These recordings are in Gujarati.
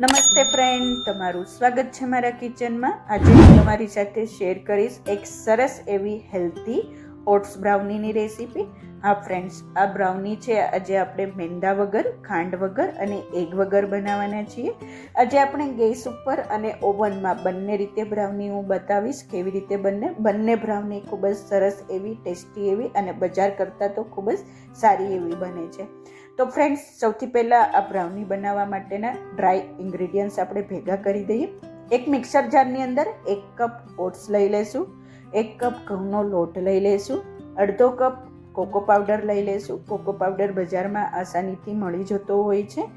નમસ્તે ફ્રેન્ડ, તમારું સ્વાગત છે મારા કિચનમાં. આજે હું તમારી સાથે શેર કરીશ એક સરસ એવી હેલ્ધી ઓટ્સ બ્રાઉનીની રેસીપી. હા ફ્રેન્ડ્સ, આ બ્રાઉની છે આજે આપણે મેંદા વગર, ખાંડ વગર અને એગ વગર બનાવવાના છીએ. આજે આપણે ગેસ ઉપર અને ઓવનમાં બંને રીતે બ્રાઉની હું બતાવીશ કેવી રીતે બંને બ્રાઉની ખૂબ જ સરસ એવી, ટેસ્ટી એવી અને બજાર કરતાં તો ખૂબ જ સારી એવી બને છે. તો ફ્રેન્ડ્સ, સૌથી પહેલાં આ બ્રાઉની બનાવવા માટેના ડ્રાય ઇન્ગ્રીડિયન્ટ્સ આપણે ભેગા કરી દઈએ. એક મિક્સર જારની અંદર 1 કપ ઓટ્સ લઈ લેશું, 1 કપ ઘઉંનો લોટ લઈ લેશું, અડધો કપ કોકો પાવડર લઈ લેશું. કોકો પાવડર બજારમાં આસાનીથી મળી જતો હોય છે.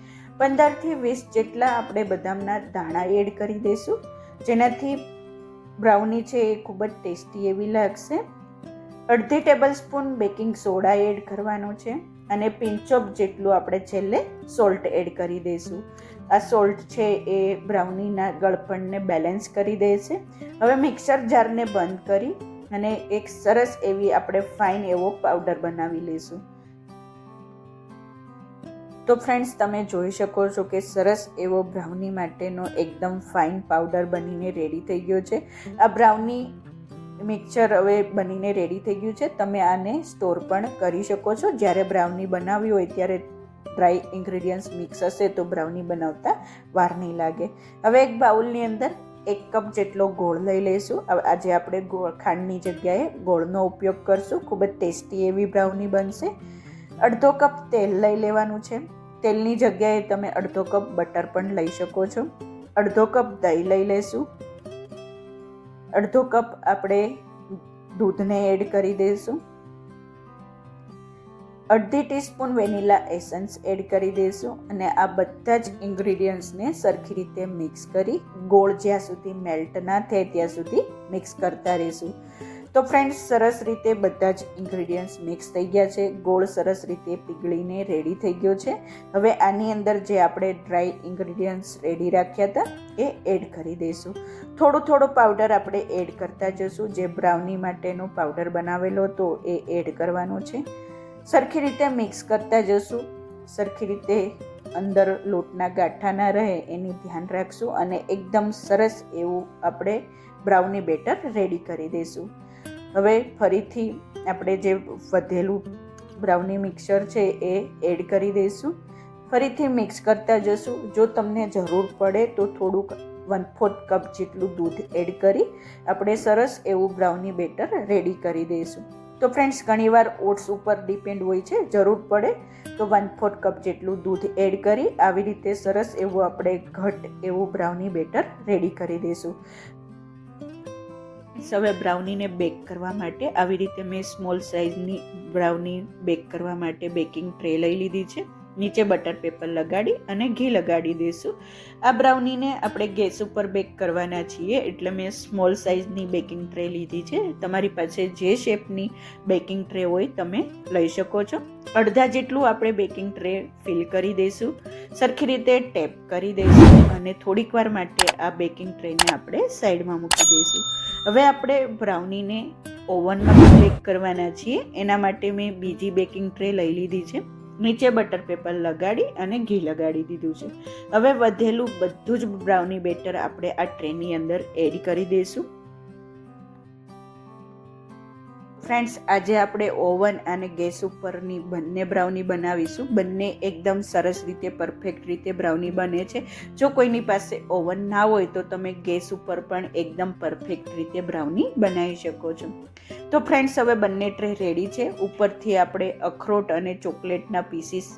15થી 20 જેટલા આપણે બદામના દાણા એડ કરી દઈશું, જેનાથી બ્રાઉની છે એ ખૂબ જ ટેસ્ટી એવી લાગશે. અડધી tablespoon baking soda add કરવાનો છે અને પિંચ ઓફ જેટલું આપણે છેલ્લે સોલ્ટ એડ કરી દઈશું. આ સોલ્ટ છે એ બ્રાઉનીના ગળપણને બેલેન્સ કરી દેશે. હવે મિક્સર જારને બંધ કરી અને એક સરસ એવી આપણે ફાઇન એવો પાવડર બનાવી લઈશું. તો ફ્રેન્ડ્સ, તમે જોઈ શકો છો કે સરસ એવો બ્રાઉની માટેનો એકદમ ફાઇન પાવડર બનીને રેડી થઈ ગયો છે. આ બ્રાઉની મિક્સર હવે બનીને રેડી થઈ ગયું છે. તમે આને સ્ટોર પણ કરી શકો છો. જ્યારે બ્રાઉની બનાવવી હોય ત્યારે ડ્રાય ઇન્ગ્રીડિયન્ટ્સ મિક્સ હશે તો બ્રાઉની બનાવતા વાર નહીં લાગે. હવે એક બાઉલની અંદર 1 કપ જેટલો ગોળ લઈ લઈશું. આજે આપણે ખાંડની જગ્યાએ ગોળનો ઉપયોગ કરશું. ખૂબ જ ટેસ્ટી એવી બ્રાઉની બનશે. અડધો કપ તેલ લઈ લેવાનું છે. તેલની જગ્યાએ તમે અડધો કપ બટર પણ લઈ શકો છો. અડધો કપ દહીં લઈ લઈશું. અડધો કપ આપણે દૂધને એડ કરી દઈશું. અડધી ટીસ્પૂન વેનીલા એસન્સ એડ કરી દઈશું અને આ બધા જ ઇન્ગ્રીડિયન્ટ્સને સરખી રીતે મિક્સ કરી ગોળ જ્યાં સુધી મેલ્ટ ના થાય ત્યાં સુધી મિક્સ કરતા રહીશું. તો ફ્રેન્ડ્સ, સરસ રીતે બધા જ ઇન્ગ્રીડિયન્ટ્સ મિક્સ થઈ ગયા છે. ગોળ સરસ રીતે પીગળીને રેડી થઈ ગયો છે. હવે આની અંદર જે આપણે ડ્રાય ઇન્ગ્રીડિયન્ટ્સ રેડી રાખ્યા હતા એ એડ કરી દઈશું. થોડું પાવડર આપણે એડ કરતા જશું. જે બ્રાઉની માટેનો પાવડર બનાવેલો હતો એ એડ કરવાનો છે. સરખી રીતે મિક્સ કરતા જશું. સરખી રીતે અંદર લોટના ગાંઠા ના રહે એનું ધ્યાન રાખશું અને એકદમ સરસ એવું આપણે બ્રાઉની બેટર રેડી કરી દઈશું. હવે ફરીથી આપણે જે વધેલું બ્રાઉની મિક્સર છે એ એડ કરી દઈશું. ફરીથી મિક્સ કરતા જશું. જો તમને જરૂર પડે તો થોડુંક 1/4 કપ જેટલું દૂધ એડ કરી આપણે સરસ એવું બ્રાઉની બેટર રેડી કરી દઈશું. તો ફ્રેન્ડ્સ, ઘણીવાર ઓટ્સ ઉપર ડિપેન્ડ હોય છે. જરૂર પડે તો 1/4 કપ જેટલું દૂધ એડ કરી આવી રીતે સરસ એવું આપણે ઘટ એવું બ્રાઉની બેટર રેડી કરી દઈશું. હવે બ્રાઉનીને બેક કરવા માટે આવી રીતે મેં સ્મોલ સાઇઝની બ્રાઉની બેક કરવા માટે બેકિંગ ટ્રે લઈ લીધી છે. નીચે બટર પેપર લગાડી અને ઘી લગાડી દઈશું. આ બ્રાઉનીને આપણે ગેસ ઉપર બેક કરવાના છીએ એટલે મેં સ્મોલ સાઇઝની બેકિંગ ટ્રે લીધી છે. તમારી પાસે જે શેપની બેકિંગ ટ્રે હોય તમે લઈ શકો છો. અડધા જેટલું આપણે બેકિંગ ટ્રે ફિલ કરી દઈશું. સરખી રીતે ટેપ કરી દઈશું અને થોડીક વાર માટે આ બેકિંગ ટ્રેને આપણે સાઈડમાં મૂકી દઈશું. હવે આપણે બ્રાઉનીને ઓવનમાં બેક કરવાના છીએ. એના માટે મેં બીજી બેકિંગ ટ્રે લઈ લીધી છે. નીચે બટર પેપર લગાડી અને ઘી લગાડી દીધું છે. હવે વધેલું બધું જ બ્રાઉની બેટર આપણે આ ટ્રેની અંદર એડ કરી દઈશું. ફ્રેન્ડ્સ, આજે આપણે ઓવન અને ગેસ ઉપરની બંને બ્રાઉની બનાવીશું. બંને એકદમ સરસ રીતે, પરફેક્ટ રીતે બ્રાઉની બને છે. જો કોઈની પાસે ઓવન ના હોય તો તમે ગેસ ઉપર પણ એકદમ પરફેક્ટ રીતે બ્રાઉની બનાવી શકો છો. તો ફ્રેન્ડ્સ, હવે બંને ટ્રે રેડી છે. ઉપરથી આપણે અખરોટ અને ચોકલેટના પીસીસ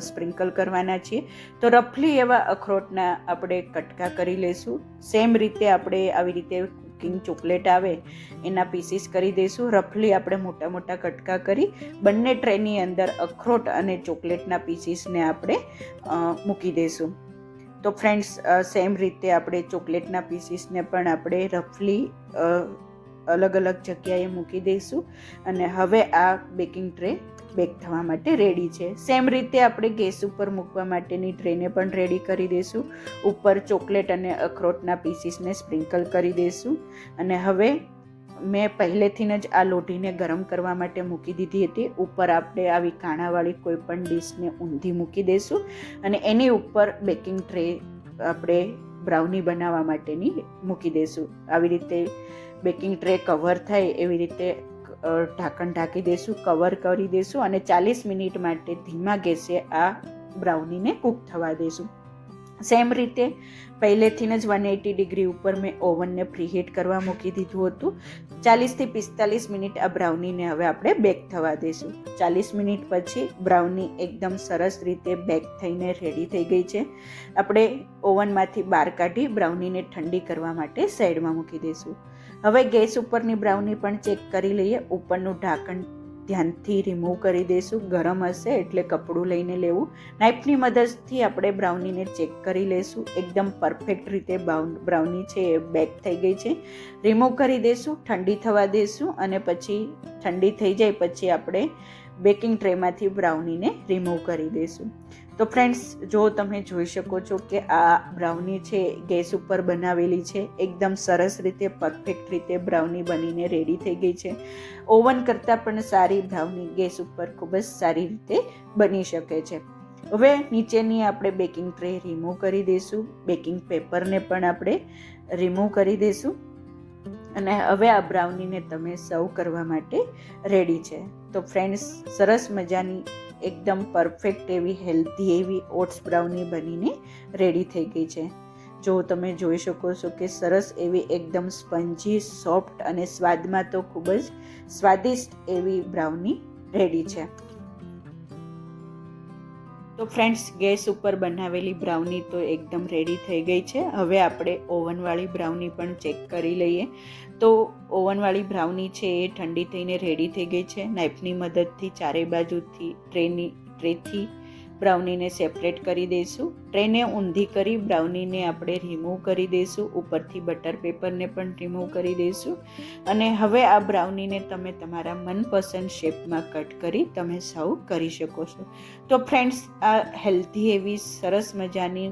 સ્પ્રિંકલ કરવાના છીએ. તો રફલી એવા અખરોટના આપણે કટકા કરી લઈશું. સેમ રીતે આપણે આવી રીતે કુકિંગ ચોકલેટ આવે એના પીસીસ કરી દઈશું. રફલી આપણે મોટા કટકા કરી બંને ટ્રેની અંદર અખરોટ અને ચોકલેટના પીસીસને આપણે મૂકી દઈશું. તો ફ્રેન્ડ્સ, સેમ રીતે આપણે ચોકલેટના પીસીસને પણ આપણે રફલી અલગ જગ્યાએ મૂકી દઈશું અને હવે આ બેકિંગ ટ્રે બેક થવા માટે રેડી છે. સેમ રીતે આપણે ગેસ ઉપર મૂકવા માટેની ટ્રેને પણ રેડી કરી દઈશું. ઉપર ચોકલેટ અને અખરોટના પીસીસને સ્પ્રિંકલ કરી દઈશું અને હવે મેં પહેલેથી જ આ લોઢીને ગરમ કરવા માટે મૂકી દીધી હતી. ઉપર આપણે આવી કાણાવાળી કોઈ પણ ડીશને ઊંધી મૂકી દઈશું અને એની ઉપર બેકિંગ ટ્રે આપણે બ્રાઉની બનાવવા માટેની મૂકી દઈશું. આવી રીતે બેકિંગ ટ્રે કવર થાય એવી રીતે ઢાંકણ ઢાંકી દઈશું, કવર કરી દઈશું અને 40 મિનિટ માટે ધીમા ગેસે આ બ્રાઉનીને કૂક થવા દઈશું. સેમ રીતે પહેલેથી જ 180 ડિગ્રી ઉપર મેં ઓવનને પ્રીહીટ કરવા મૂકી દીધું હતું. 40 થી 45 મિનિટ આ બ્રાઉનીને હવે આપણે બેક થવા દઈશું. 40 મિનિટ પછી બ્રાઉની એકદમ સરસ રીતે બેક થઈને રેડી થઈ ગઈ છે. આપણે ઓવનમાંથી બહાર કાઢી બ્રાઉનીને ઠંડી કરવા માટે સાઈડમાં મૂકી દઈશું. હવે ગેસ ઉપરની બ્રાઉની પણ ચેક કરી લઈએ. ઉપરનું ઢાંકણ ધ્યાનથી રિમૂવ કરી દઈશું. ગરમ હશે એટલે કપડું લઈને લેવું. નાઇફની મદદથી આપણે બ્રાઉનીને ચેક કરી લઈશું. એકદમ પરફેક્ટ રીતે બ્રાઉની છે એ બેક થઈ ગઈ છે. રિમૂવ કરી દઈશું, ઠંડી થવા દઈશું અને પછી ઠંડી થઈ જાય પછી આપણે બેકિંગ ટ્રેમાંથી બ્રાઉનીને રિમૂવ કરી દઈશું. તો ફ્રેન્ડ્સ, જો તમે જોઈ શકો છો કે આ બ્રાઉની છે ગેસ ઉપર બનાવેલી છે. એકદમ સરસ રીતે પરફેક્ટ રીતે બ્રાઉની બનીને રેડી થઈ ગઈ છે. ઓવન કરતાં પણ સારી બ્રાઉની ગેસ ઉપર ખૂબ જ સારી રીતે બની શકે છે. હવે નીચેની આપણે બેકિંગ ટ્રે રિમૂવ કરી દઈશું. બેકિંગ પેપરને પણ આપણે રિમૂવ કરી દઈશું અને હવે આ બ્રાઉનીને તમે સર્વ કરવા માટે રેડી છે. તો ફ્રેન્ડ્સ, સરસ મજાની એકદમ પરફેક્ટ એવી હેલ્ધી એવી ઓટ્સ બ્રાઉની બનીને રેડી થઈ ગઈ છે. જો તમે જોઈ શકો છો કે સરસ એવી એકદમ સ્પંજી, સોફ્ટ અને સ્વાદમાં તો ખૂબ જ સ્વાદિષ્ટ એવી બ્રાઉની રેડી છે. તો ફ્રેન્ડ્સ, ગેસ ઉપર બનાવેલી બ્રાઉની તો એકદમ રેડી થઈ ગઈ છે. હવે આપણે ઓવનવાળી બ્રાઉની પણ ચેક કરી લઈએ. તો ઓવનવાળી બ્રાઉની છે એ ઠંડી થઈને રેડી થઈ ગઈ છે. નાઇફની મદદથી ચારે બાજુથી ટ્રેથી બ્રાઉનીને સેપરેટ કરી દઈશું. ટ્રેને ઊંધી કરી બ્રાઉનીને આપણે રિમૂવ કરી દઈશું. ઉપરથી બટર પેપરને પણ રિમૂવ કરી દઈશું અને હવે આ બ્રાઉનીને તમે તમારા મનપસંદ શેપમાં કટ કરી તમે સર્વ કરી શકો છો. તો ફ્રેન્ડ્સ, આ હેલ્ધી એવી સરસ મજાની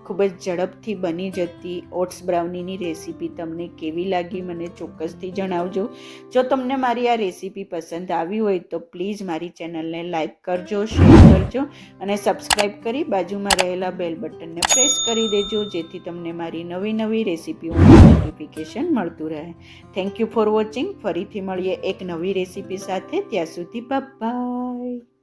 ખૂબ જ ઝડપથી બની જતી ઓટ્સ બ્રાઉનીની રેસીપી તમને કેવી લાગી મને ચોક્કસથી જણાવજો. જો તમને મારી આ રેસીપી પસંદ આવી હોય તો પ્લીઝ મારી ચેનલને લાઈક કરજો, શેર કરજો અને સબસ્ક્રાઈબ કરી બાજુમાં રહેલા બેલ બટનને પ્રેસ કરી દેજો, જેથી તમને મારી નવી નવી રેસીપીઓનું નોટિફિકેશન મળતું રહે. Thank you for watching. ફરીથી મળીએ એક નવી રેસીપી સાથે. ત્યાં સુધી બાય.